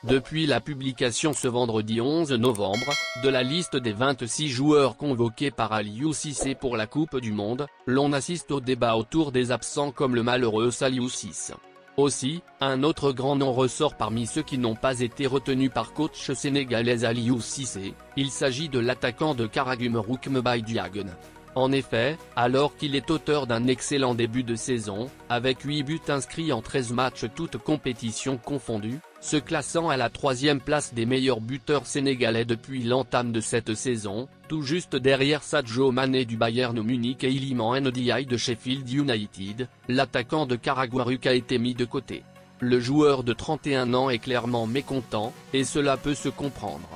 Depuis la publication ce vendredi 11 novembre, de la liste des 26 joueurs convoqués par Aliou Cissé pour la Coupe du Monde, l'on assiste au débat autour des absents comme le malheureux Saliou Ciss. Aussi, un autre grand nom ressort parmi ceux qui n'ont pas été retenus par coach sénégalais Aliou Cissé, il s'agit de l'attaquant de Karagümrük Mbaye Diagne. En effet, alors qu'il est auteur d'un excellent début de saison, avec 8 buts inscrits en 13 matchs toutes compétitions confondues, se classant à la 3e place des meilleurs buteurs sénégalais depuis l'entame de cette saison, tout juste derrière Sadio Mané du Bayern Munich et Iliman Ndiaye de Sheffield United, l'attaquant de Karagümrük a été mis de côté. Le joueur de 31 ans est clairement mécontent, et cela peut se comprendre.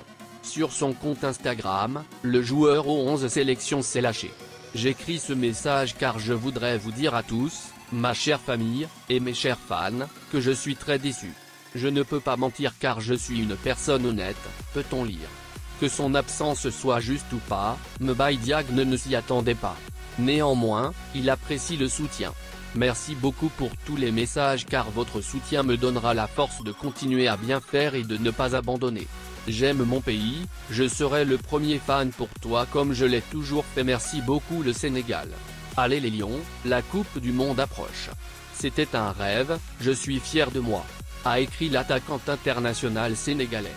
Sur son compte Instagram, le joueur aux 11 sélections s'est lâché. J'écris ce message car je voudrais vous dire à tous, ma chère famille, et mes chers fans, que je suis très déçu. Je ne peux pas mentir car je suis une personne honnête, peut-on lire. Que son absence soit juste ou pas, Mbaye Diagne ne s'y attendait pas. Néanmoins, il apprécie le soutien. Merci beaucoup pour tous les messages car votre soutien me donnera la force de continuer à bien faire et de ne pas abandonner. J'aime mon pays, je serai le premier fan pour toi comme je l'ai toujours fait. Merci beaucoup le Sénégal. Allez les Lions, la Coupe du Monde approche. C'était un rêve, je suis fier de moi, a écrit l'attaquant international sénégalais.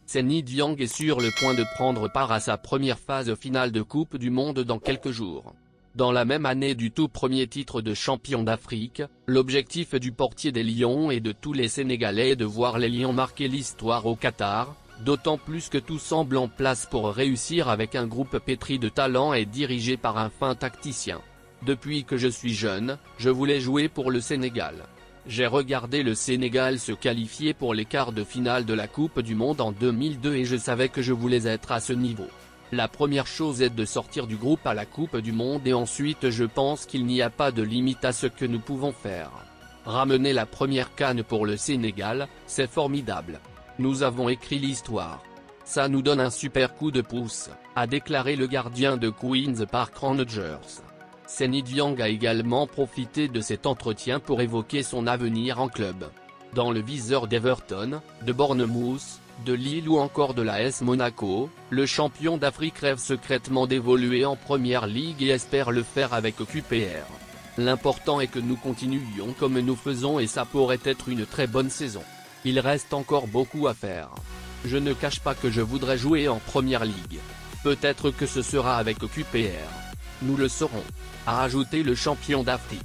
Seny Dieng est sur le point de prendre part à sa première phase finale de Coupe du Monde dans quelques jours. Dans la même année du tout premier titre de champion d'Afrique, l'objectif du portier des Lions et de tous les Sénégalais est de voir les Lions marquer l'histoire au Qatar, d'autant plus que tout semble en place pour réussir avec un groupe pétri de talent et dirigé par un fin tacticien. Depuis que je suis jeune, je voulais jouer pour le Sénégal. J'ai regardé le Sénégal se qualifier pour les quarts de finale de la Coupe du Monde en 2002 et je savais que je voulais être à ce niveau. La première chose est de sortir du groupe à la Coupe du Monde et ensuite je pense qu'il n'y a pas de limite à ce que nous pouvons faire. Ramener la première CAN pour le Sénégal, c'est formidable. Nous avons écrit l'histoire. Ça nous donne un super coup de pouce, a déclaré le gardien de Queen's Park Rangers. Seny Dieng a également profité de cet entretien pour évoquer son avenir en club. Dans le viseur d'Everton, de Bournemouth, de Lille ou encore de l'AS Monaco, le champion d'Afrique rêve secrètement d'évoluer en Première Ligue et espère le faire avec QPR. L'important est que nous continuions comme nous faisons et ça pourrait être une très bonne saison. Il reste encore beaucoup à faire. Je ne cache pas que je voudrais jouer en Première Ligue. Peut-être que ce sera avec QPR. Nous le saurons, a ajouté le champion d'Afrique.